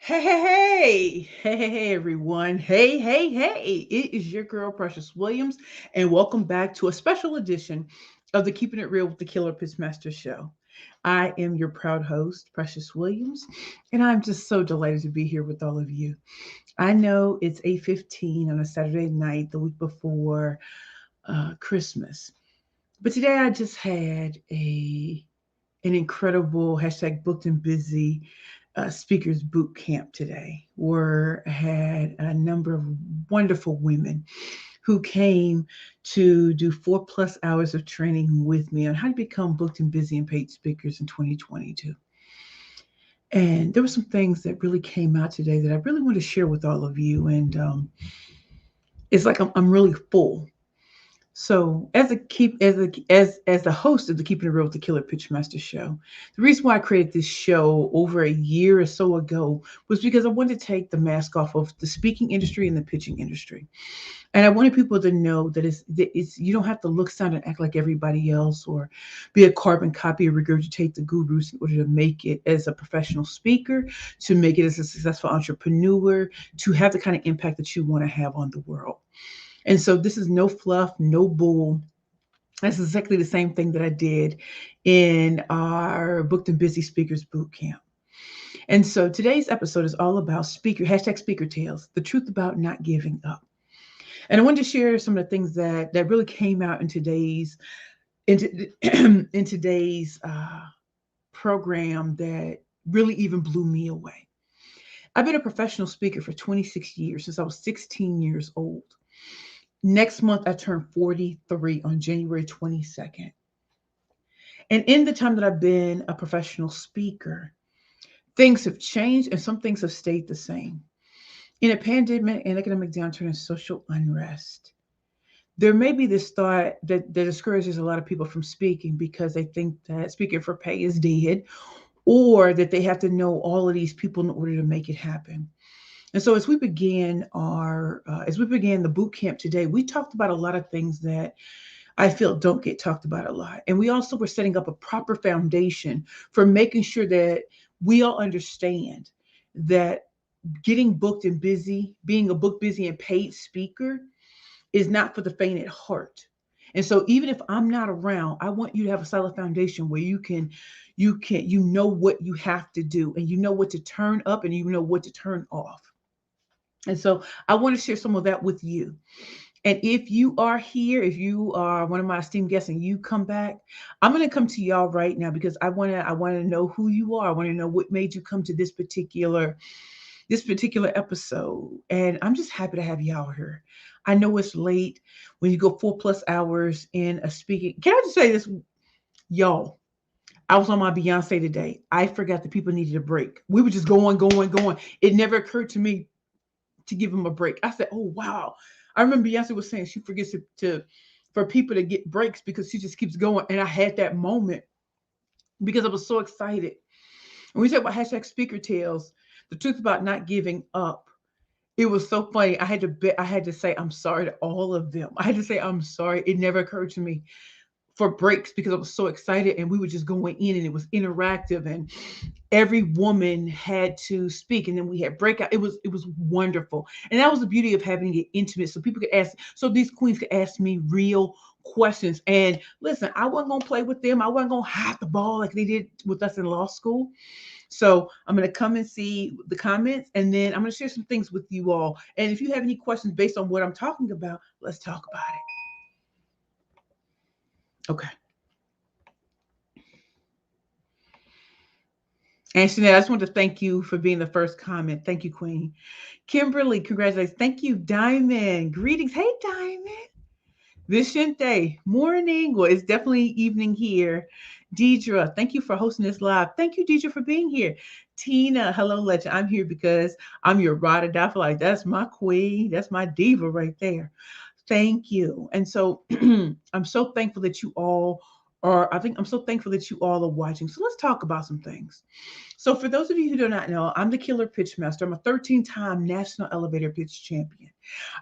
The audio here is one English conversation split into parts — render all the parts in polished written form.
Hey, everyone. Hey. It is your girl, Precious Williams, and welcome back to a special edition of the Keeping It Real with the Killer Pitchmaster show. I am your proud host, Precious Williams, and I'm just so delighted to be here with all of you. I know it's 8:15 on a Saturday night, the week before Christmas, but today I just had an incredible hashtag booked and busy speakers boot camp today, where I had a number of wonderful women who came to do 4+ hours of training with me on how to become booked and busy and paid speakers in 2022. And there were some things that really came out today that I really want to share with all of you. And it's like I'm really full. So as the host of the Keeping It Real with the Killer Pitchmaster show, the reason why I created this show over a year or so ago was because I wanted to take the mask off of the speaking industry and the pitching industry. And I wanted people to know that it's you don't have to look, sound, and act like everybody else or be a carbon copy or regurgitate the gurus in order to make it as a professional speaker, to make it as a successful entrepreneur, to have the kind of impact that you want to have on the world. And so this is no fluff, no bull. That's exactly the same thing that I did in our Booked and Busy Speakers Boot Camp. And so today's episode is all about speaker tales, the truth about not giving up. And I wanted to share some of the things that really came out into in today's program that really even blew me away. I've been a professional speaker for 26 years, since I was 16 years old. Next month, I turn 43 on January 22nd. And in the time that I've been a professional speaker, things have changed and some things have stayed the same. In a pandemic and economic downturn and social unrest, there may be this thought that discourages a lot of people from speaking because they think that speaking for pay is dead, or that they have to know all of these people in order to make it happen. And so as we began the boot camp today, we talked about a lot of things that I feel don't get talked about a lot. And we also were setting up a proper foundation for making sure that we all understand that getting booked and busy, being a book busy and paid speaker is not for the faint at heart. And so even if I'm not around, I want you to have a solid foundation where you know what you have to do, and you know what to turn up, and you know what to turn off. And so I want to share some of that with you. And if you are here, if you are one of my esteemed guests and you come back, I'm going to come to y'all right now because I want to know who you are. I want to know what made you come to this particular episode. And I'm just happy to have y'all here. I know it's late when you go 4+ hours in a speaking. Can I just say this, y'all? I was on my Beyonce today. I forgot that people needed a break. We were just going. It never occurred to me to give them a break. I said, "Oh wow!" I remember Beyonce was saying she forgets to for people to get breaks because she just keeps going. And I had that moment because I was so excited. And we talk about hashtag speaker tales, the truth about not giving up. It was so funny. I had to say I'm sorry to all of them. I had to say I'm sorry. It never occurred to me for breaks because I was so excited, and we were just going in, and it was interactive, and every woman had to speak, and then we had breakout. It was wonderful. And that was the beauty of having it intimate, so people could ask, so these queens could ask me real questions. And listen, I wasn't gonna play with them. I wasn't gonna hide the ball like they did with us in law school. So I'm going to come and see the comments, and then I'm going to share some things with you all. And if you have any questions based on what I'm talking about, let's talk about it. Okay. And Shanette, I just want to thank you for being the first comment. Thank you, Queen. Kimberly, congratulations. Thank you, Diamond. Greetings. Hey, Diamond. Vicente, morning. Well, it's definitely evening here. Deidre, thank you for hosting this live. Thank you, Deidre, for being here. Tina, hello, legend. I'm here because I'm your ride or die for life. That's my queen. That's my diva right there. Thank you. And so I'm so thankful that you all or I think I'm so thankful that you all are watching. So let's talk about some things. So for those of you who do not know, I'm the Killer Pitch Master. I'm a 13-time national elevator pitch champion.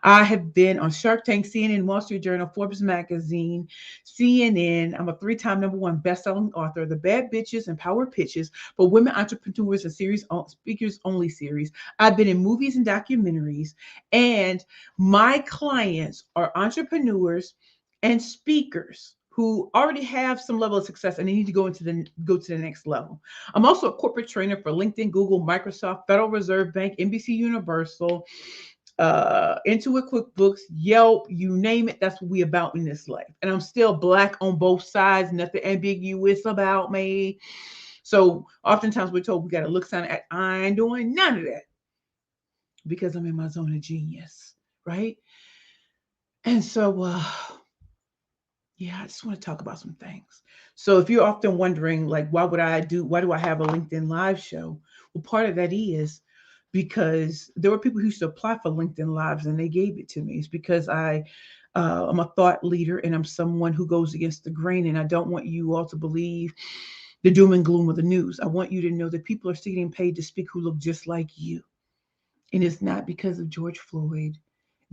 I have been on Shark Tank, CNN, Wall Street Journal, Forbes Magazine, CNN. I'm a 3-time #1 best-selling author of the Bad Bitches and Power Pitches for Women Entrepreneurs, a series on speakers only series. I've been in movies and documentaries, and my clients are entrepreneurs and speakers who already have some level of success and they need to go to the next level. I'm also a corporate trainer for LinkedIn, Google, Microsoft, Federal Reserve Bank, NBC Universal, Intuit QuickBooks, Yelp, you name it. That's what we about in this life. And I'm still Black on both sides, nothing ambiguous about me. So oftentimes we're told we got to look, sound, act. I ain't doing none of that because I'm in my zone of genius, right? And so, yeah, I just want to talk about some things. So if you're often wondering, like, why do I have a LinkedIn live show? Well, part of that is because there were people who used to apply for LinkedIn lives and they gave it to me. It's because I'm a thought leader and I'm someone who goes against the grain. And I don't want you all to believe the doom and gloom of the news. I want you to know that people are still getting paid to speak who look just like you. And it's not because of George Floyd,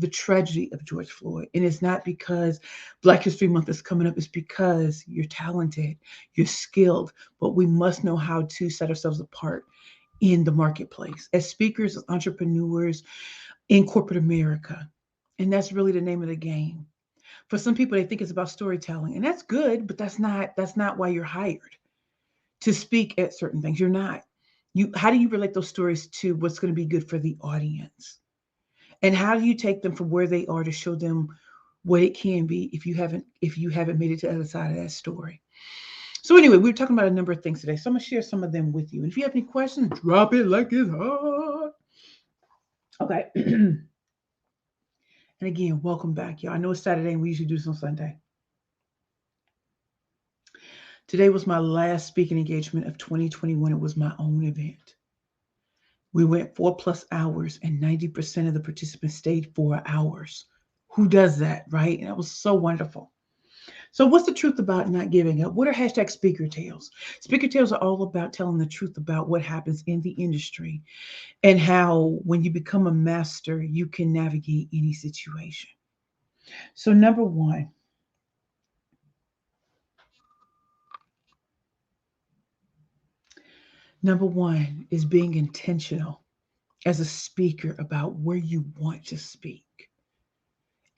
the tragedy of George Floyd. And it's not because Black History Month is coming up. It's because you're talented, you're skilled, but we must know how to set ourselves apart in the marketplace as speakers, as entrepreneurs in corporate America. And that's really the name of the game. For some people, they think it's about storytelling, and that's good, but that's not why you're hired to speak at certain things. You're not. How do you relate those stories to what's going to be good for the audience? And how do you take them from where they are to show them what it can be if you haven't made it to the other side of that story? So anyway, we were talking about a number of things today. So I'm gonna share some of them with you. And if you have any questions, drop it like it's hot. Okay. And again, welcome back, y'all. I know it's Saturday and we usually do this on Sunday. Today was my last speaking engagement of 2021. It was my own event. We went 4+ hours and 90% of the participants stayed 4 hours. Who does that, right? And it was so wonderful. So what's the truth about not giving up? What are hashtag speaker tales? Speaker tales are all about telling the truth about what happens in the industry and how when you become a master, you can navigate any situation. So number one is being intentional as a speaker about where you want to speak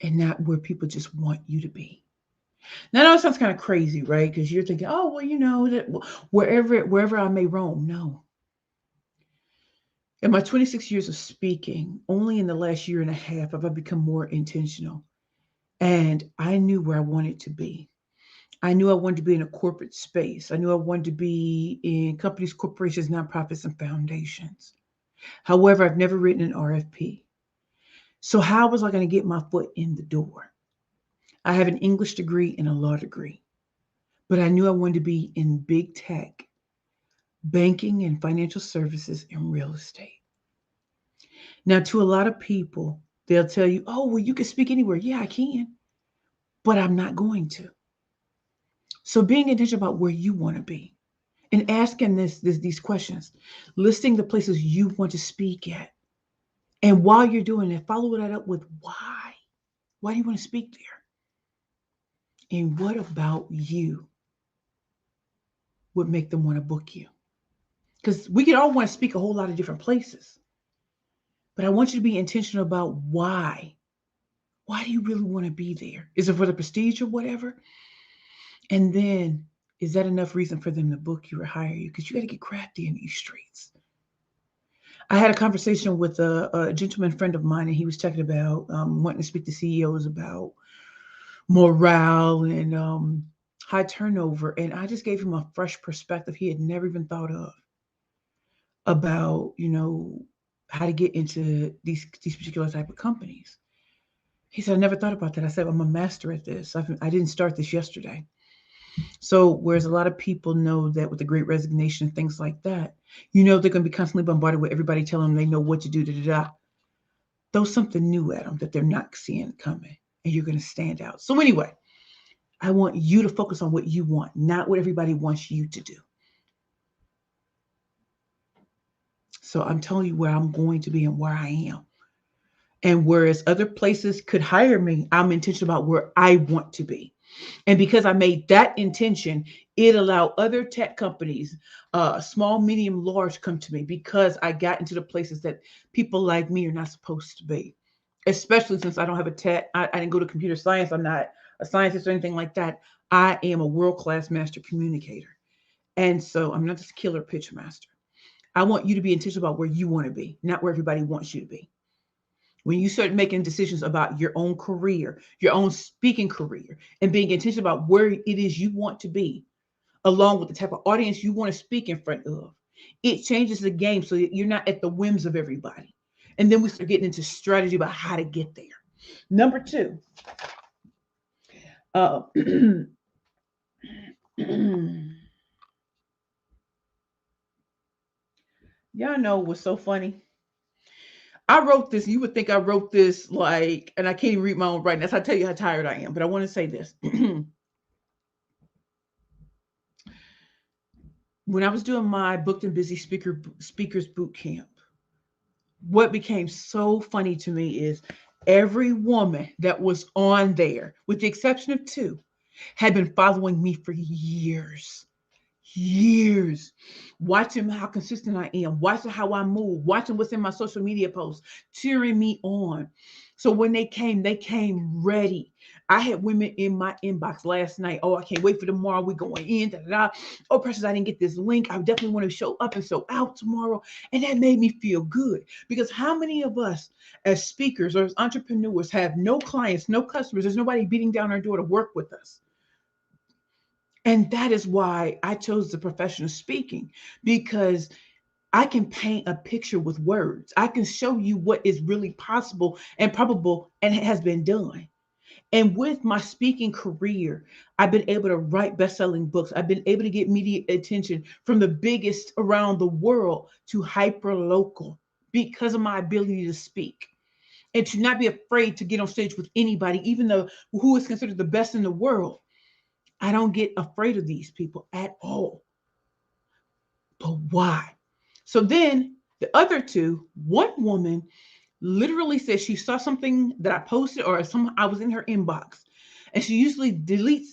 and not where people just want you to be. Now, I know it sounds kind of crazy, right? Because you're thinking, oh, well, that wherever I may roam. No. In my 26 years of speaking, only in the last year and a half have I become more intentional. And I knew where I wanted to be. I knew I wanted to be in a corporate space. I knew I wanted to be in companies, corporations, nonprofits, and foundations. However, I've never written an RFP. So how was I going to get my foot in the door? I have an English degree and a law degree, but I knew I wanted to be in big tech, banking and financial services, and real estate. Now, to a lot of people, they'll tell you, oh, well, you can speak anywhere. Yeah, I can, but I'm not going to. So being intentional about where you want to be and asking these questions, listing the places you want to speak at. And while you're doing it, follow that up with why. Why do you want to speak there? And what about you would make them want to book you? Because we could all want to speak a whole lot of different places. But I want you to be intentional about why. Why do you really want to be there? Is it for the prestige or whatever? And then is that enough reason for them to book you or hire you? Because you got to get crafty in these streets. I had a conversation with a gentleman friend of mine, and he was talking about wanting to speak to CEOs about morale and high turnover. And I just gave him a fresh perspective he had never even thought of about, how to get into these particular type of companies. He said, I never thought about that. I said, I'm a master at this. I didn't start this yesterday. So whereas a lot of people know that with the great resignation and things like that, they're going to be constantly bombarded with everybody telling them they know what to do, throw something new at them that they're not seeing coming, and you're going to stand out. So anyway, I want you to focus on what you want, not what everybody wants you to do. So I'm telling you where I'm going to be and where I am. And whereas other places could hire me, I'm intentional about where I want to be. And because I made that intention, it allowed other tech companies, small, medium, large, come to me because I got into the places that people like me are not supposed to be. Especially since I don't have a tech, I didn't go to computer science. I'm not a scientist or anything like that. I am a world-class master communicator. And so I'm not just a killer pitch master. I want you to be intentional about where you want to be, not where everybody wants you to be. When you start making decisions about your own career, your own speaking career, and being intentional about where it is you want to be, along with the type of audience you want to speak in front of, it changes the game so that you're not at the whims of everybody. And then we start getting into strategy about how to get there. Number two, uh, y'all know what's so funny? I wrote this. You would think I wrote this like, and I can't even read my own writing. That's how I tell you how tired I am. But I want to say this. When I was doing my booked and busy speakers boot camp, what became so funny to me is every woman that was on there, with the exception of two, had been following me for years, watching how consistent I am, watching how I move, watching what's in my social media posts, cheering me on. So when they came ready. I had women in my inbox last night. Oh, I can't wait for tomorrow. We're going in. Da, da, da. Oh, precious, I didn't get this link. I definitely want to show up and show out tomorrow. And that made me feel good because how many of us as speakers or as entrepreneurs have no clients, no customers? There's nobody beating down our door to work with us. And that is why I chose the profession of speaking, because I can paint a picture with words. I can show you what is really possible and probable and has been done. And with my speaking career, I've been able to write best-selling books. I've been able to get media attention from the biggest around the world to hyper local because of my ability to speak and to not be afraid to get on stage with anybody, even though who is considered the best in the world. I don't get afraid of these people at all. But why? So then the other two, one woman literally said she saw something that I posted or some I was in her inbox. And she usually deletes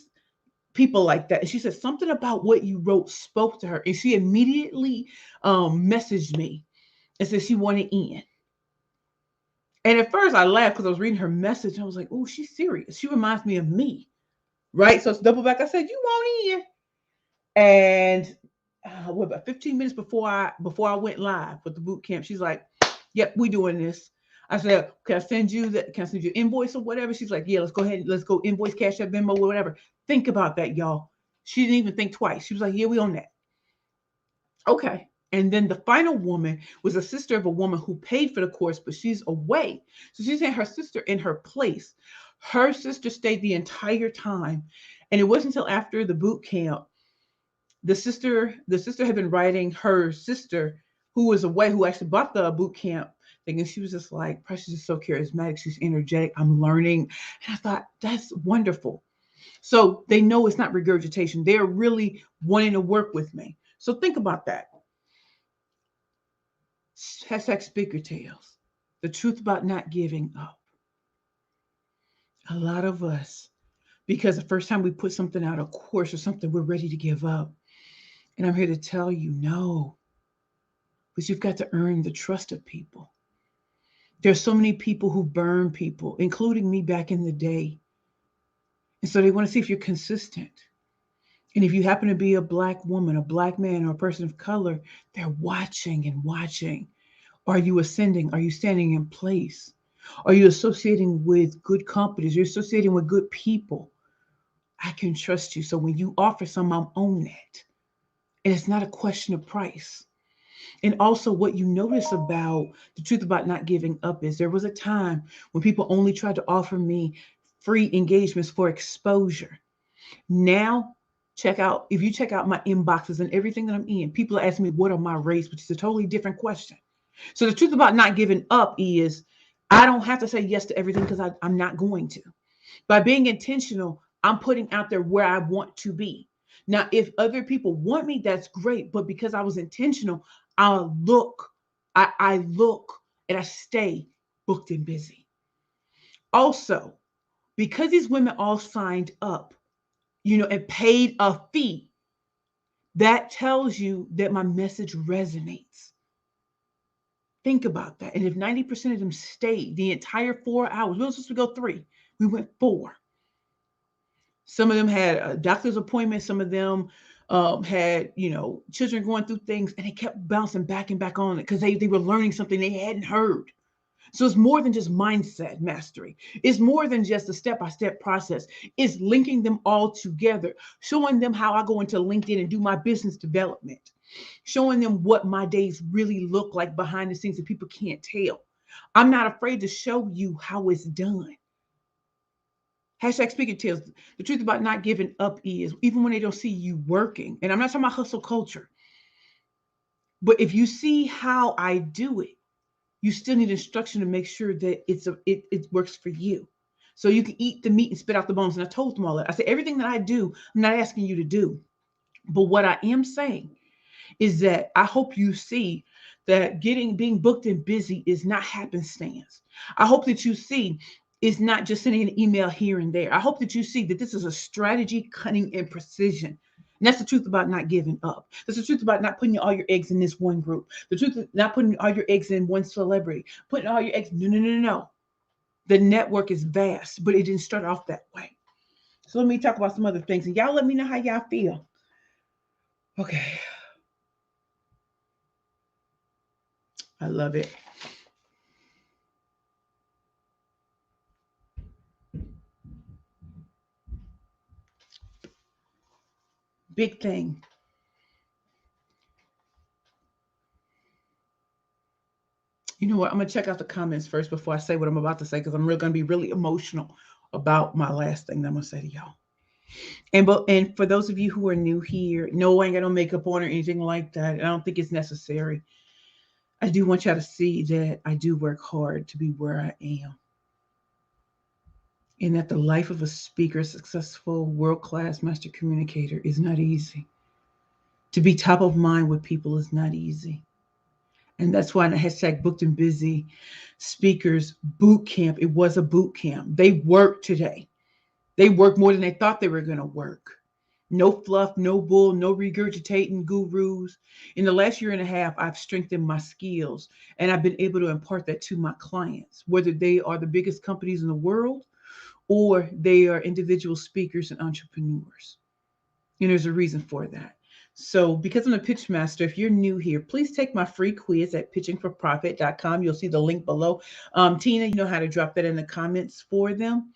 people like that. And she said something about what you wrote spoke to her. And she immediately messaged me and said she wanted in. And at first I laughed because I was reading her message. I was like, oh, she's serious. She reminds me of me. Right. So it's double back. I said, you want in? And what about 15 minutes before I went live with the boot camp, she's like, "Yep, we doing this." I said, "Can I send you that? Can I send you invoice or whatever?" She's like, "Yeah, let's go ahead. Let's go invoice, Cash App, Venmo, whatever." Think about that, y'all. She didn't even think twice. She was like, "Yeah, we on that." Okay. And then the final woman was a sister of a woman who paid for the course, but she's away. So she's had her sister in her place. Her sister stayed the entire time. And it wasn't until after the boot camp the sister had been writing her sister who was away, who actually bought the boot camp thing, and she was just like, Precious is so charismatic, she's energetic, I'm learning. And I thought, that's wonderful. So they know it's not regurgitation, they're really wanting to work with me. So think about that. Hashtag speaker tales, the truth about not giving up. A lot of us, because the first time we put something out, a course or something, we're ready to give up. And I'm here to tell you, no, but you've got to earn the trust of people. There's so many people who burn people, including me back in the day. And so they want to see if you're consistent. And if you happen to be a Black woman, a Black man, or a person of color, they're watching and watching. Are you ascending? Are you standing in place? Are you associating with good companies? You're associating with good people. I can trust you. So when you offer some, I'm on that. And it's not a question of price. And also, what you notice about the truth about not giving up is there was a time when people only tried to offer me free engagements for exposure. Now, if you check out my inboxes and everything that I'm in, people are asking me, what are my rates, which is a totally different question. So, the truth about not giving up is I don't have to say yes to everything because I'm not going to. By being intentional, I'm putting out there where I want to be. Now, if other people want me, that's great. But because I was intentional, I'll look, I look and I stay booked and busy. Also, because these women all signed up, and paid a fee, that tells you that my message resonates. Think about that. And if 90% of them stayed the entire 4 hours, we were supposed to go 3, we went 4. Some of them had a doctor's appointment. Some of them had, children going through things, and they kept bouncing back and back on it because they were learning something they hadn't heard. So it's more than just mindset mastery. It's more than just a step-by-step process. It's linking them all together, showing them how I go into LinkedIn and do my business development, showing them what my days really look like behind the scenes that people can't tell. I'm not afraid to show you how it's done. Hashtag speaking tells the truth about not giving up is even when they don't see you working. And I'm not talking about hustle culture, but if you see how I do it, you still need instruction to make sure that it works for you. So you can eat the meat and spit out the bones. And I told them all that. I said, everything that I do, I'm not asking you to do. But what I am saying is that I hope you see that being booked and busy is not happenstance. I hope that you see it's not just sending an email here and there. I hope that you see that this is a strategy, cunning, and precision. And that's the truth about not giving up. That's the truth about not putting all your eggs in this one group. The truth is not putting all your eggs in one celebrity. Putting all your eggs, no, no, no, no. The network is vast, but it didn't start off that way. So let me talk about some other things. And y'all let me know how y'all feel. Okay. I love it. Big thing. You know what? I'm gonna check out the comments first before I say what I'm about to say because I'm really gonna be really emotional about my last thing that I'm gonna say to y'all. And for those of you who are new here, no, I ain't got no makeup on or anything like that. I don't think it's necessary. I do want y'all to see that I do work hard to be where I am. And that the life of a speaker, successful, world-class master communicator is not easy. To be top of mind with people is not easy. And that's why in the hashtag booked and busy speakers boot camp, it was a boot camp. They worked today. They worked more than they thought they were going to work. No fluff, no bull, no regurgitating gurus. In the last year and a half, I've strengthened my skills and I've been able to impart that to my clients, whether they are the biggest companies in the world or they are individual speakers and entrepreneurs. And there's a reason for that. So, because I'm a pitch master, if you're new here, please take my free quiz at pitchingforprofit.com. You'll see the link below. Tina, you know how to drop that in the comments for them.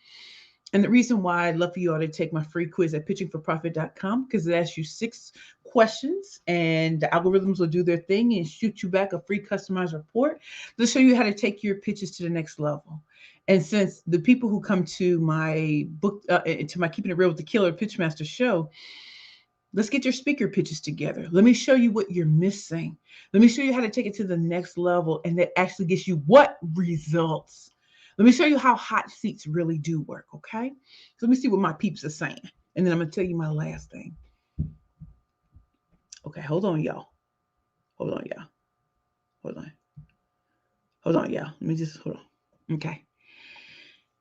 And the reason why I'd love for you all to take my free quiz at pitchingforprofit.com because it asks you 6 questions and the algorithms will do their thing and shoot you back a free customized report to show you how to take your pitches to the next level. And since the people who come to my book, to my Keeping It Real with the Killer Pitchmaster show, let's get your speaker pitches together. Let me show you what you're missing. Let me show you how to take it to the next level and that actually gets you what results. Let me show you how hot seats really do work, okay? So let me see what my peeps are saying. And then I'm going to tell you my last thing. Okay, hold on, y'all. Hold on, y'all. Hold on. Hold on, y'all. Let me just, hold on. Okay.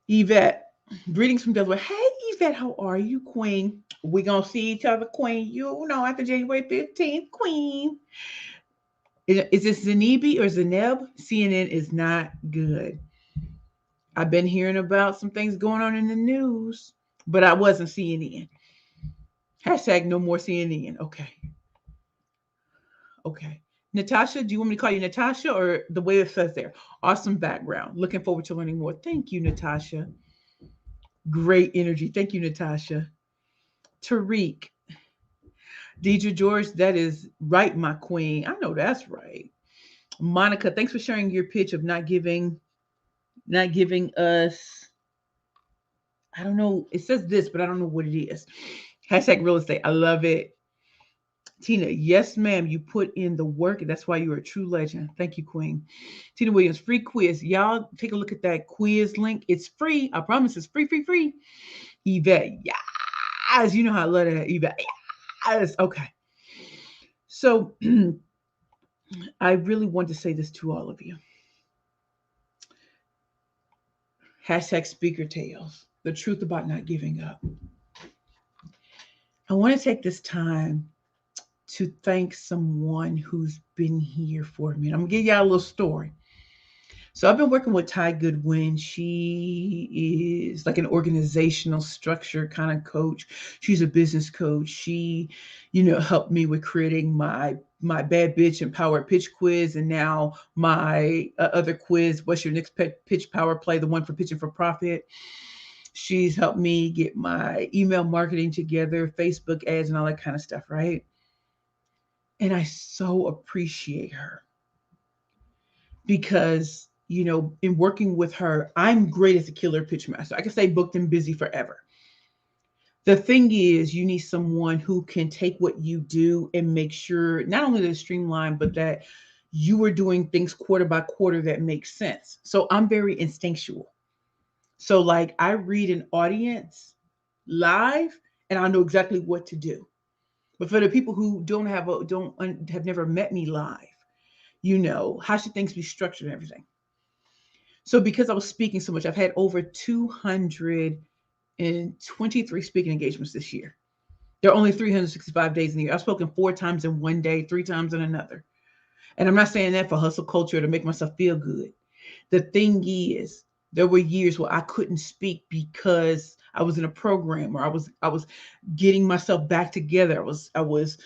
Yvette, greetings from Delaware. Hey, Yvette, how are you, Queen? We're going to see each other, Queen. You know, after January 15th, Queen. Is this Zanebi or Zaneb? CNN is not good. I've been hearing about some things going on in the news, but I wasn't CNN. Hashtag no more CNN. Okay. Okay. Natasha, do you want me to call you Natasha or the way it says there? Awesome background. Looking forward to learning more. Thank you, Natasha. Great energy. Thank you, Natasha. Tariq. Deidre George, that is right, my queen. I know that's right. Monica, thanks for sharing your pitch of not giving us, I don't know, it says this, but I don't know what it is. Hashtag real estate. I love it. Tina, yes, ma'am. You put in the work. And that's why you're a true legend. Thank you, Queen. Tina Williams, free quiz. Y'all take a look at that quiz link. It's free. I promise it's free, free, free. Yvette, yes, you know how I love that. You bet. Yes. Okay. So I really want to say this to all of you. Hashtag speaker tales, the truth about not giving up. I want to take this time to thank someone who's been here for me. And I'm gonna give y'all a little story. So I've been working with Ty Goodwin. She is like an organizational structure kind of coach. She's a business coach. She, helped me with creating my bad bitch and power pitch quiz, and now my other quiz. What's your next pitch power play? The one for pitching for profit. She's helped me get my email marketing together, Facebook ads, and all that kind of stuff. Right. And I so appreciate her because, in working with her, I'm great as a killer pitch master. I can stay booked and busy forever. The thing is, you need someone who can take what you do and make sure not only that it's streamlined, but that you are doing things quarter by quarter that makes sense. So I'm very instinctual. So, like, I read an audience live and I know exactly what to do. But for the people who have never met me live, how should things be structured and everything. So because I was speaking so much, I've had over 223 speaking engagements this year. There are only 365 days in the year. I've spoken 4 times in one day, 3 times in another. And I'm not saying that for hustle culture to make myself feel good. The thing is, there were years where I couldn't speak because I was in a program, or I was getting myself back together. I was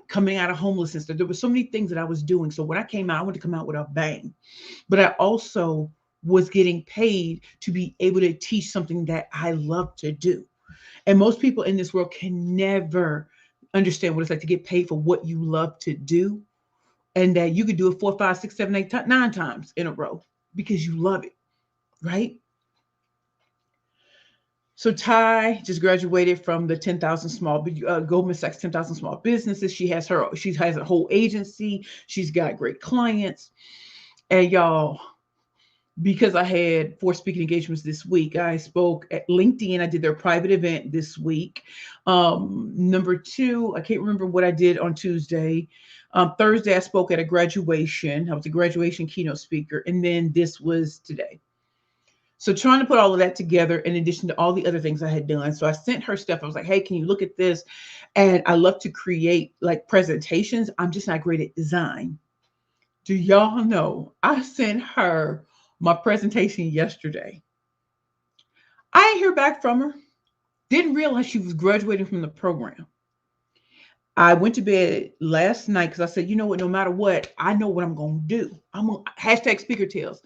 coming out of homelessness. There were so many things that I was doing. So when I came out, I wanted to come out with a bang. But I also was getting paid to be able to teach something that I love to do. And most people in this world can never understand what it's like to get paid for what you love to do, and that you could do it 4, 5, 6, 7, 8, 9 times in a row because you love it, right? So Ty just graduated from the 10,000 Goldman Sachs 10,000 small businesses. She has a whole agency. She's got great clients, and y'all, because I had 4 speaking engagements this week. I spoke at LinkedIn. I did their private event this week. Number 2, I can't remember what I did on Tuesday. Thursday, I spoke at a graduation. I was a graduation keynote speaker. And then this was today. So trying to put all of that together in addition to all the other things I had done. So I sent her stuff. I was like, hey, can you look at this? And I love to create like presentations. I'm just not great at design. Do y'all know I sent her my presentation yesterday? I didn't hear back from her. Didn't realize she was graduating from the program. I went to bed last night because I said, you know what, no matter what, I know what I'm going to do. I'm going to hashtag speaker tales.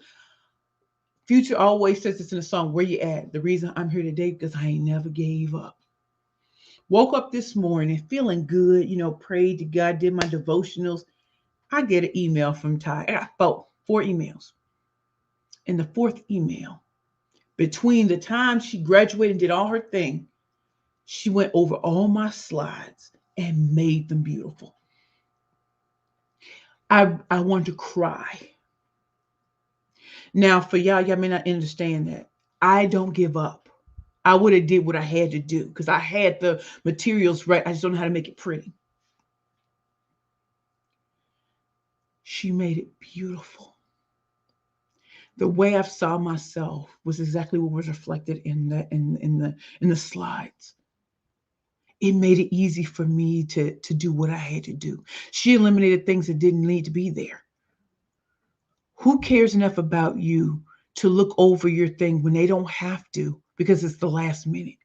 Future always says this in a song, where you at? The reason I'm here today, because I ain't never gave up. Woke up this morning feeling good, prayed to God, did my devotionals. I get an email from Ty. I got 4 emails. In the 4th email, between the time she graduated and did all her thing, she went over all my slides and made them beautiful. I wanted to cry. Now, for y'all may not understand that. I don't give up. I would have did what I had to do because I had the materials right. I just don't know how to make it pretty. She made it beautiful. The way I saw myself was exactly what was reflected in the slides. It made it easy for me to do what I had to do. She eliminated things that didn't need to be there. Who cares enough about you to look over your thing when they don't have to because it's the last minute?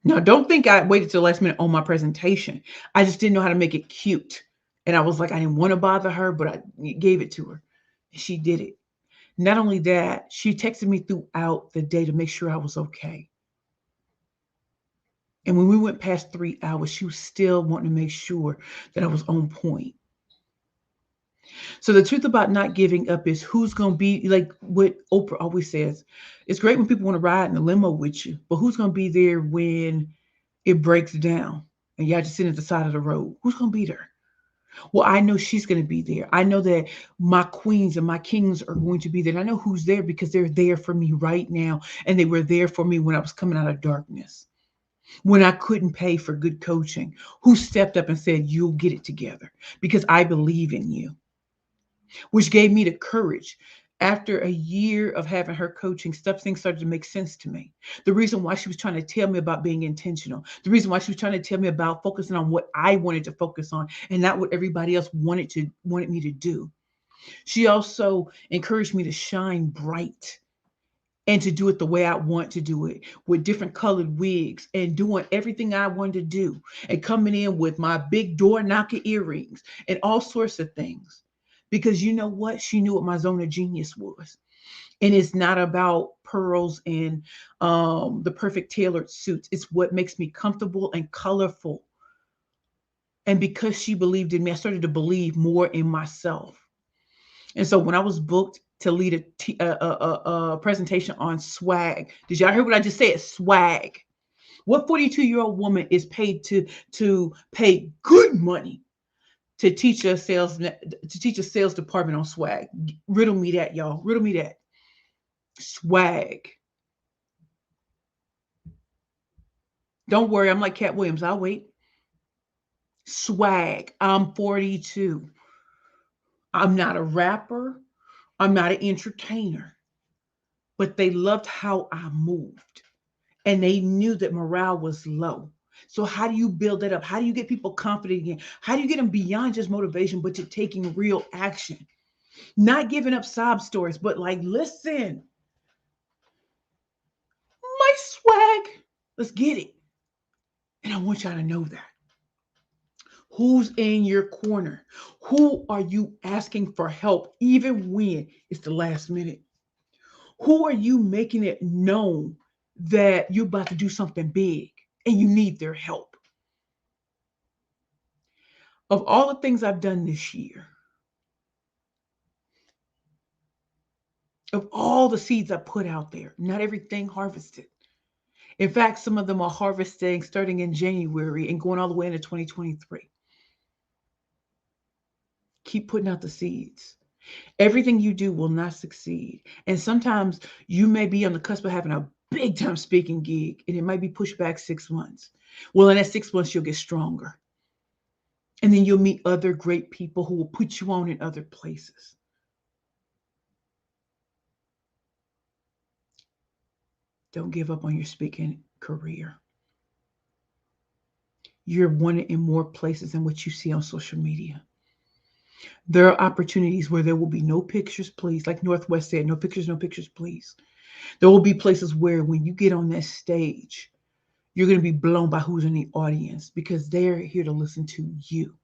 Now, don't think I waited till the last minute on my presentation. I just didn't know how to make it cute. And I was like, I didn't want to bother her, but I gave it to her. She did it. Not only that, she texted me throughout the day to make sure I was okay. And when we went past 3 hours, she was still wanting to make sure that I was on point. So the truth about not giving up is who's going to be, like what Oprah always says, it's great when people want to ride in the limo with you, but who's going to be there when it breaks down and y'all just sitting at the side of the road? Who's going to be there? Well, I know she's going to be there. I know that my queens and my kings are going to be there. And I know who's there because they're there for me right now. And they were there for me when I was coming out of darkness. When I couldn't pay for good coaching, who stepped up and said, you'll get it together because I believe in you, which gave me the courage. After a year of having her coaching, stuff things started to make sense to me. The reason why she was trying to tell me about being intentional, the reason why she was trying to tell me about focusing on what I wanted to focus on and not what everybody else wanted me to do. She also encouraged me to shine bright and to do it the way I want to do it with different colored wigs and doing everything I wanted to do and coming in with my big door knocker earrings and all sorts of things. Because you know what? She knew what my zone of genius was. And it's not about pearls and the perfect tailored suits. It's what makes me comfortable and colorful. And because she believed in me, I started to believe more in myself. And so when I was booked to lead a presentation on swag, did y'all hear what I just said? Swag. What 42-year-old woman is paid to pay good money to teach a sales department on swag? Riddle me that, y'all. Riddle me that. Swag. Don't worry, I'm like Cat Williams. I'll wait. Swag. I'm 42. I'm not a rapper. I'm not an entertainer. But they loved how I moved. And they knew that morale was low. So how do you build that up? How do you get people confident again? How do you get them beyond just motivation, but to taking real action? Not giving up sob stories, but like, listen, my swag, let's get it. And I want y'all to know that. Who's in your corner? Who are you asking for help, even when it's the last minute? Who are you making it known that you're about to do something big and you need their help? Of all the things I've done this year, of all the seeds I put out there, not everything harvested. In fact, some of them are harvesting starting in January and going all the way into 2023. Keep putting out the seeds. Everything you do will not succeed. And sometimes you may be on the cusp of having a big time speaking gig and it might be pushed back 6 months. Well, in that 6 months, you'll get stronger. And then you'll meet other great people who will put you on in other places. Don't give up on your speaking career. You're wanted in more places than what you see on social media. There are opportunities where there will be no pictures, please. Like Northwest said, no pictures, please. There will be places where when you get on that stage, you're going to be blown by who's in the audience because they're here to listen to you.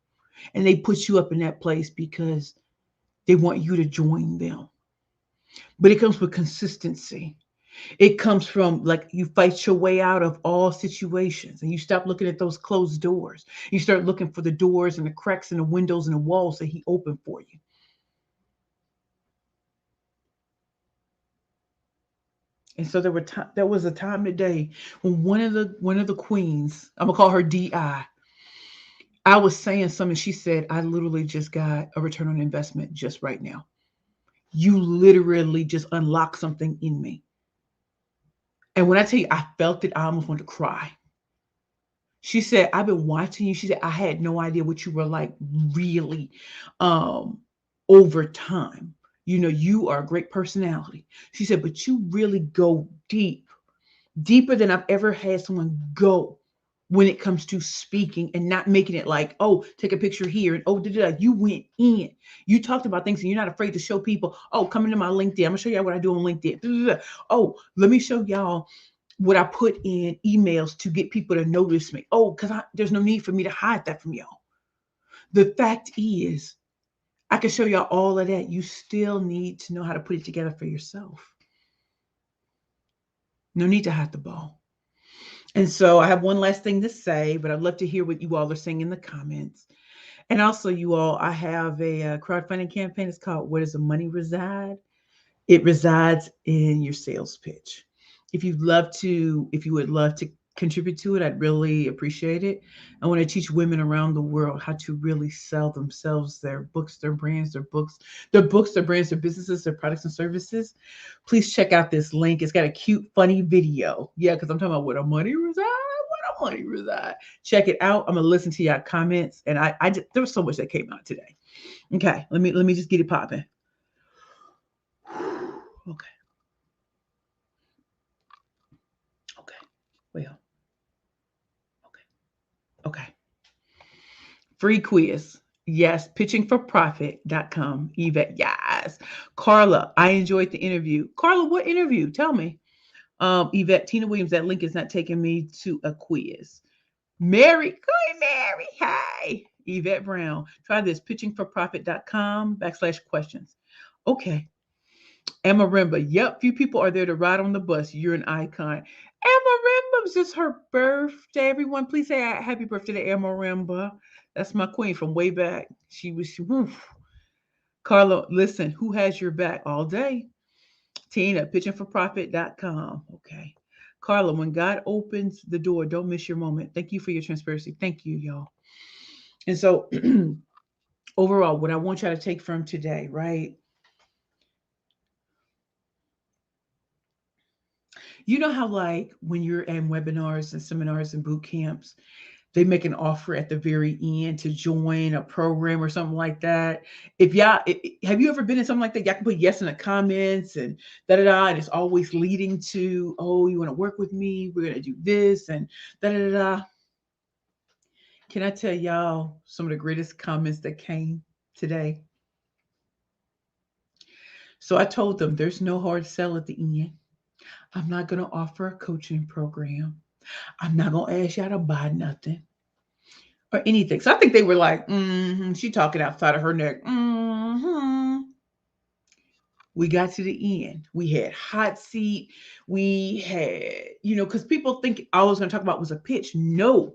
And they put you up in that place because they want you to join them. But it comes with consistency. It comes from like you fight your way out of all situations and you stop looking at those closed doors. You start looking for the doors and the cracks in the windows and the walls that he opened for you. And so there was a time today when one of the queens, I'm gonna call her DI. I was saying something. She said, I literally just got a return on investment just right now. You literally just unlocked something in me. And when I tell you I felt it, I almost wanted to cry. She said, I've been watching you. She said, I had no idea what you were like really um, over time. You know, you are a great personality. She said, but you really go deep, deeper than I've ever had someone go when it comes to speaking and not making it like, oh, take a picture here and oh, you went in. You talked about things and you're not afraid to show people, oh, come into my LinkedIn. I'm gonna show y'all what I do on LinkedIn. Oh, let me show y'all what I put in emails to get people to notice me. Oh, because there's no need for me to hide that from y'all. The fact is, I can show y'all all of that. You still need to know how to put it together for yourself. No need to hide the ball. And so I have one last thing to say, but I'd love to hear what you all are saying in the comments. And also, you all, I have a crowdfunding campaign. It's called Where Does the Money Reside? It resides in your sales pitch. If you would love to contribute to it, I'd really appreciate it. I want to teach women around the world how to really sell themselves, their books, their brands, their brands, their businesses, their products and services. Please check out this link. It's got a cute, funny video. Yeah, because I'm talking about where the money resides. money for that. Check it out. I'm gonna listen to y'all comments, and I just, there was so much that came out today. Okay, let me just get it popping. Okay, okay, well, okay, okay. Free quiz. Yes, pitchingforprofit.com. Yvette, yes. Carla, I enjoyed the interview. Carla, what interview? Tell me. Yvette, Tina Williams, that link is not taking me to a quiz. Mary, go Mary. Hi. Yvette Brown. Try this, pitchingforprofit.com/questions. Okay. Amarimba. Yep, few people are there to ride on the bus. You're an icon. Amarimba's just her birthday. Everyone, please say happy birthday to Amarimba. That's my queen from way back. Carla, listen, who has your back all day? Tina, pitchingforprofit.com. Okay. Carla, when God opens the door, don't miss your moment. Thank you for your transparency. Thank you, y'all. And so, overall, what I want y'all to take from today, right? You know how, like, when you're in webinars and seminars and boot camps, they make an offer at the very end to join a program or something like that. If y'all, have you ever been in something like that? Y'all can put yes in the comments and da da da, and it's always leading to, oh, you want to work with me? We're gonna do this and da da da. Can I tell y'all some of the greatest comments that came today? So I told them there's no hard sell at the end. I'm not gonna offer a coaching program. I'm not gonna ask y'all to buy nothing or anything. So I think they were like, she talking outside of her neck. We got to the end. We had hot seat. We had, because people think all I was going to talk about was a pitch. No,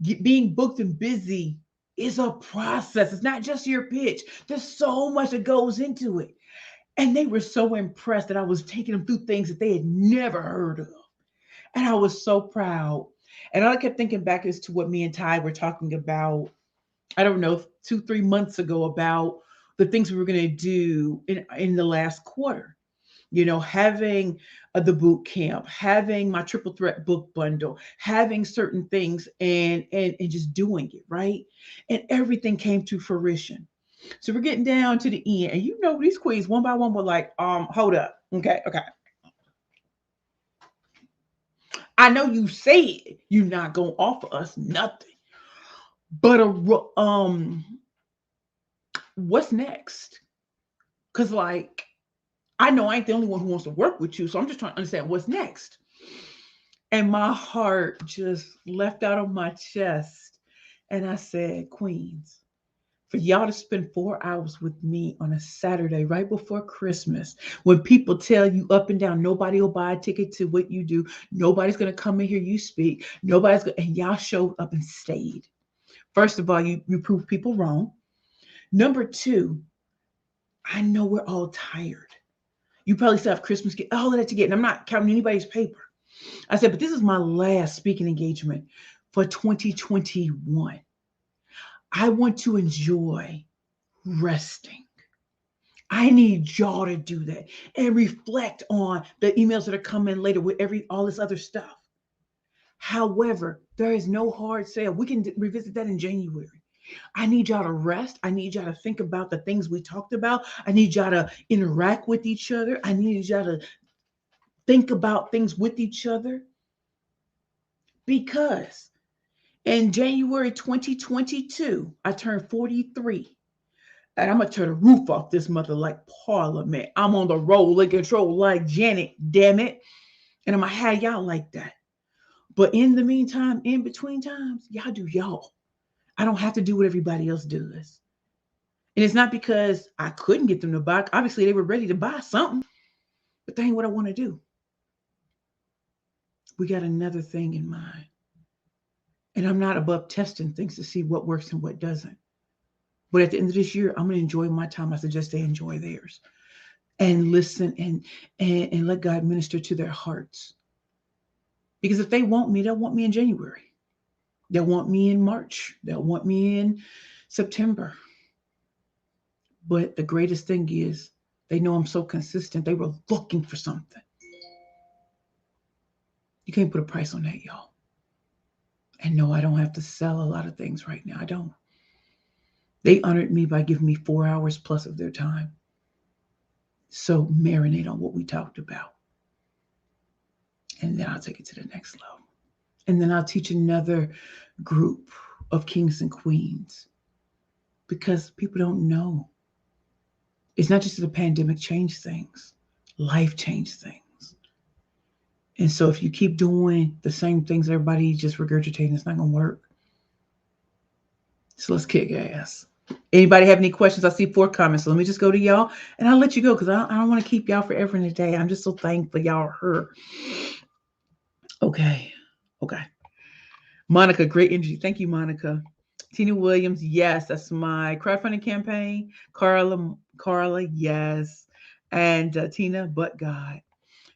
being booked and busy is a process. It's not just your pitch. There's so much that goes into it. And they were so impressed that I was taking them through things that they had never heard of. And I was so proud. And I kept thinking back as to what me and Ty were talking about, I don't know, 2-3 months ago, about the things we were going to do in the last quarter. Having the boot camp, having my triple threat book bundle, having certain things and just doing it, right? And everything came to fruition. So we're getting down to the end. And these queens one by one were like, hold up. Okay. I know you said you're not gonna offer us nothing. But what's next? Because, like, I know I ain't the only one who wants to work with you, so I'm just trying to understand what's next. And my heart just left out of my chest, and I said, Queens, for y'all to spend 4 hours with me on a Saturday right before Christmas, when people tell you up and down, nobody will buy a ticket to what you do, nobody's gonna come and hear you speak, and y'all showed up and stayed. First of all, you proved people wrong. Number two, I know we're all tired. You probably still have Christmas, all of that to get, and I'm not counting anybody's paper. I said, but this is my last speaking engagement for 2021. I want to enjoy resting. I need y'all to do that and reflect on the emails that are coming later with all this other stuff. However, there is no hard sale. We can revisit that in January. I need y'all to rest. I need y'all to think about the things we talked about. I need y'all to interact with each other. I need y'all to think about things with each other. Because in January 2022, I turned 43. And I'm going to turn the roof off this mother like Parliament. I'm on the roll and control like Janet, damn it. And I'm going to have y'all like that. But in the meantime, in between times, y'all do y'all. I don't have to do what everybody else does. And it's not because I couldn't get them to buy. Obviously, they were ready to buy something, but that ain't what I want to do. We got another thing in mind. And I'm not above testing things to see what works and what doesn't. But at the end of this year, I'm going to enjoy my time. I suggest they enjoy theirs. And listen and let God minister to their hearts. Because if they want me, they'll want me in January. They'll want me in March. They'll want me in September. But the greatest thing is they know I'm so consistent. They were looking for something. You can't put a price on that, y'all. And no, I don't have to sell a lot of things right now. I don't. They honored me by giving me 4 hours plus of their time. So marinate on what we talked about. And then I'll take it to the next level. And then I'll teach another group of kings and queens because people don't know. It's not just that the pandemic changed things, life changed things. And so if you keep doing the same things everybody just regurgitating, it's not going to work. So let's kick ass. Anybody have any questions? I see 4 comments. So let me just go to y'all and I'll let you go because I don't want to keep y'all forever in the day. I'm just so thankful y'all are here. Okay. Okay. Monica, great energy. Thank you, Monica. Tina Williams, yes, that's my crowdfunding campaign. Carla, yes. And Tina, but God.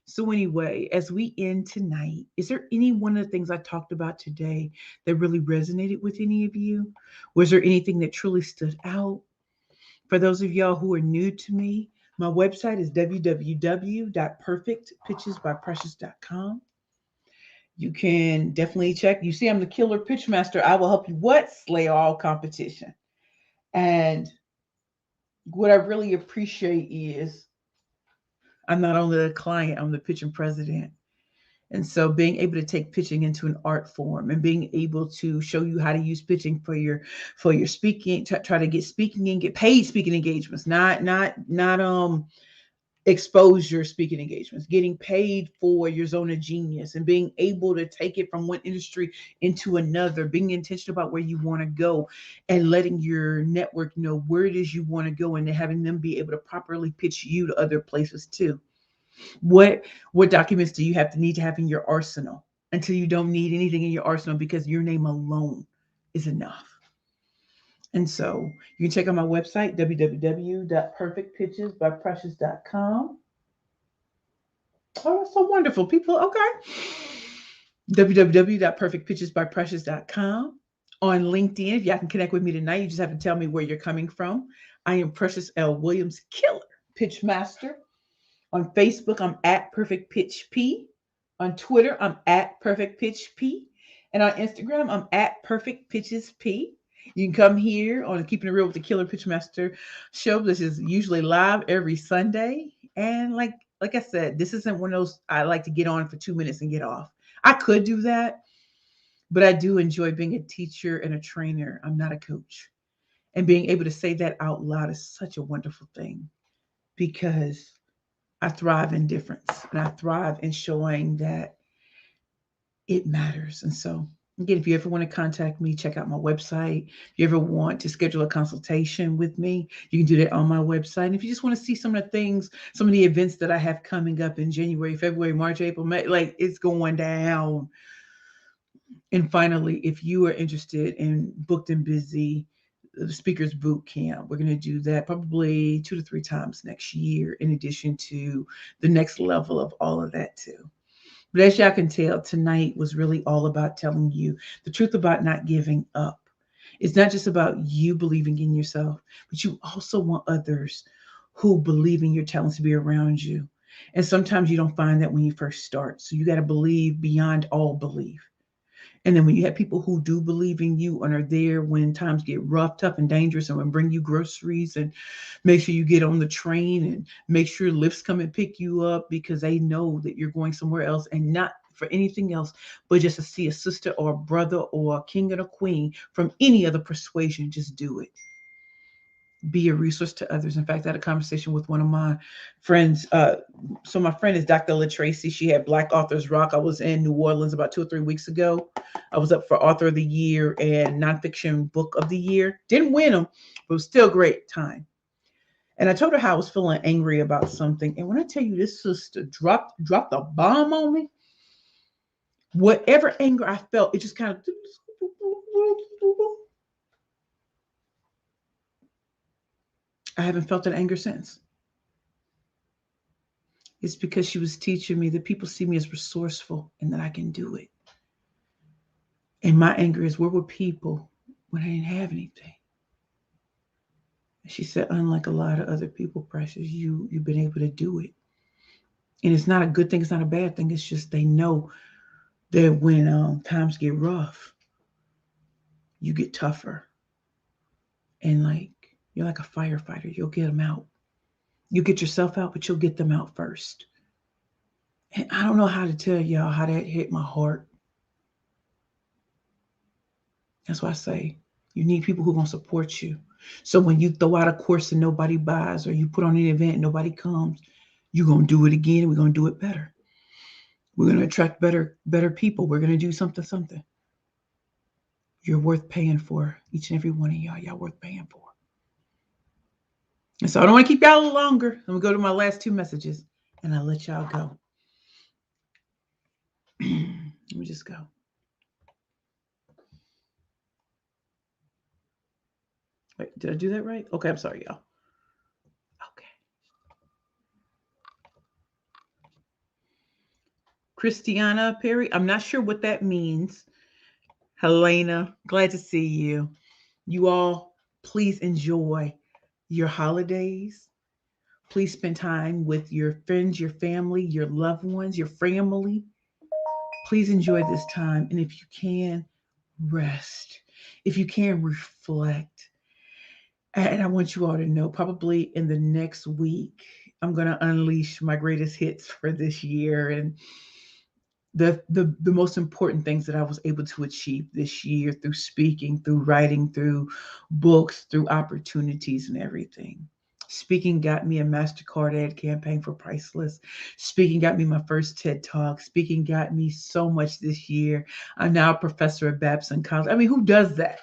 So, anyway, as we end tonight, is there any one of the things I talked about today that really resonated with any of you? Was there anything that truly stood out? For those of y'all who are new to me, my website is www.perfectpitchesbyprecious.com. You can definitely check. You see, I'm the killer pitch master. I will help you what? Slay all competition. And what I really appreciate is I'm not only a client, I'm the pitching president. And so being able to take pitching into an art form and being able to show you how to use pitching for your speaking, try to get speaking and get paid speaking engagements, not exposure speaking engagements, getting paid for your zone of genius and being able to take it from one industry into another, being intentional about where you want to go and letting your network know where it is you want to go and then having them be able to properly pitch you to other places too. What what documents do you have to need to have in your arsenal until you don't need anything in your arsenal because your name alone is enough. And so you can check out my website, www.perfectpitchesbyprecious.com. Oh, that's so wonderful. People, okay. www.perfectpitchesbyprecious.com. On LinkedIn, if y'all can connect with me tonight, you just have to tell me where you're coming from. I am Precious L. Williams, killer pitch master. On Facebook, I'm at Perfect Pitch P. On Twitter, I'm at Perfect Pitch P. And on Instagram, I'm at Perfect Pitches P. You can come here on Keeping It Real with the Killer Pitchmaster show. This is usually live every Sunday. And like I said, this isn't one of those I like to get on for 2 minutes and get off. I could do that, but I do enjoy being a teacher and a trainer. I'm not a coach. And being able to say that out loud is such a wonderful thing because I thrive in difference and I thrive in showing that it matters. And so, again, if you ever want to contact me, check out my website. If you ever want to schedule a consultation with me, you can do that on my website. And if you just want to see some of the things, some of the events that I have coming up in January, February, March, April, May, like it's going down. And finally, if you are interested in booked and busy, the speakers boot camp, we're going to do that probably 2 to 3 times next year, in addition to the next level of all of that too. But as y'all can tell, tonight was really all about telling you the truth about not giving up. It's not just about you believing in yourself, but you also want others who believe in your talents to be around you. And sometimes you don't find that when you first start. So you got to believe beyond all belief. And then when you have people who do believe in you and are there when times get rough, tough, and dangerous, and when bring you groceries and make sure you get on the train and make sure lifts come and pick you up because they know that you're going somewhere else and not for anything else, but just to see a sister or a brother or a king and a queen from any other persuasion, just do it. Be a resource to others. In fact, I had a conversation with one of my friends. So my friend is Dr. LaTracy. She had Black Authors Rock. I was in New Orleans about 2 or 3 weeks ago. I was up for Author of the Year and Nonfiction Book of the Year. Didn't win them, but it was still a great time. And I told her how I was feeling angry about something. And when I tell you this sister dropped a bomb on me, whatever anger I felt, it just kind of I haven't felt that anger since. It's because she was teaching me that people see me as resourceful and that I can do it. And my anger is where were people when I didn't have anything? And she said, unlike a lot of other people, Precious, you've been able to do it. And it's not a good thing, it's not a bad thing. It's just they know that when times get rough, you get tougher. And like, you're like a firefighter. You'll get them out. You get yourself out, but you'll get them out first. And I don't know how to tell y'all how that hit my heart. That's why I say you need people who are going to support you. So when you throw out a course and nobody buys, or you put on an event and nobody comes, you're going to do it again and we're going to do it better. We're going to attract better people. We're going to do something. You're worth paying for, each and every one of y'all. Y'all worth paying for. And so I don't want to keep y'all a little longer. I'm going to go to my last two messages and I'll let y'all go. Let me just go. Wait, did I do that right? Okay, I'm sorry, y'all. Okay. Christiana Perry, I'm not sure what that means. Helena, glad to see you. You all, please enjoy your holidays. Please spend time with your friends, your family, your loved ones, your family. Please enjoy this time. And if you can, rest. If you can, reflect. And I want you all to know, probably in the next week, I'm going to unleash my greatest hits for this year and the most important things that I was able to achieve this year through speaking, through writing, through books, through opportunities and everything. Speaking got me a MasterCard ad campaign for Priceless. Speaking got me my first TED Talk. Speaking got me so much this year. I'm now a professor at Babson College. I mean, who does that?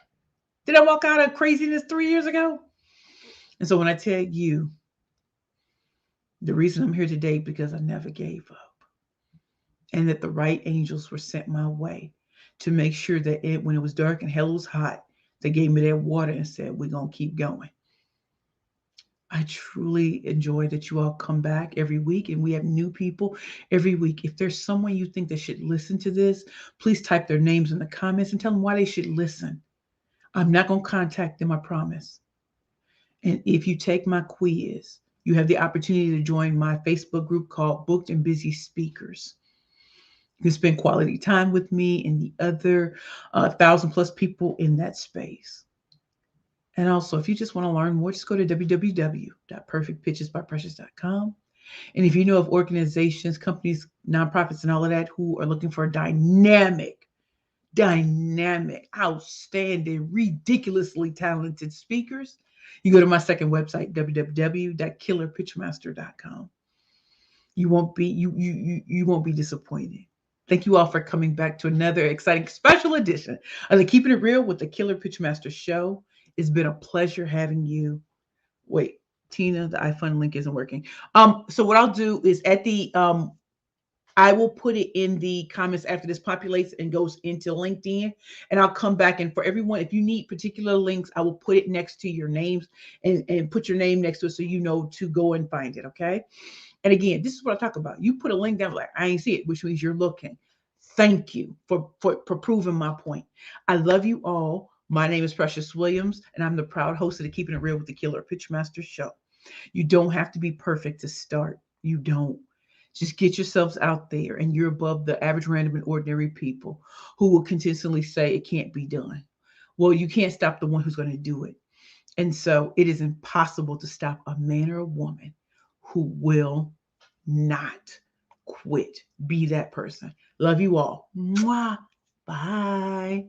Did I walk out of craziness 3 years ago? And so when I tell you the reason I'm here today, because I never gave up, and that the right angels were sent my way to make sure that when it was dark and hell was hot, they gave me that water and said, we're going to keep going. I truly enjoy that you all come back every week and we have new people every week. If there's someone you think that should listen to this, please type their names in the comments and tell them why they should listen. I'm not going to contact them, I promise. And if you take my quiz, you have the opportunity to join my Facebook group called Booked and Busy Speakers. You can spend quality time with me and the other 1,000+ people in that space. And also, if you just want to learn more, just go to www.perfectpitchesbyprecious.com. And if you know of organizations, companies, nonprofits, and all of that who are looking for dynamic, outstanding, ridiculously talented speakers, you go to my second website, www.killerpitchmaster.com. You won't be disappointed. Thank you all for coming back to another exciting special edition of the Keeping It Real with the Killer Pitchmaster show. It's been a pleasure having you. Wait, Tina, the iFund link isn't working. So what I'll do is at the I will put it in the comments after this populates and goes into LinkedIn, and I'll come back. And for everyone, if you need particular links, I will put it next to your names and put your name next to it so you know to go and find it. Okay. And again, this is what I talk about. You put a link down, like I ain't see it, which means you're looking. Thank you for proving my point. I love you all. My name is Precious Williams, and I'm the proud host of the Keeping It Real with the Killer Pitchmaster show. You don't have to be perfect to start. You don't. Just get yourselves out there, and you're above the average, random, and ordinary people who will consistently say it can't be done. Well, you can't stop the one who's going to do it. And so it is impossible to stop a man or a woman who will not quit. Be that person. Love you all. Mwah. Bye.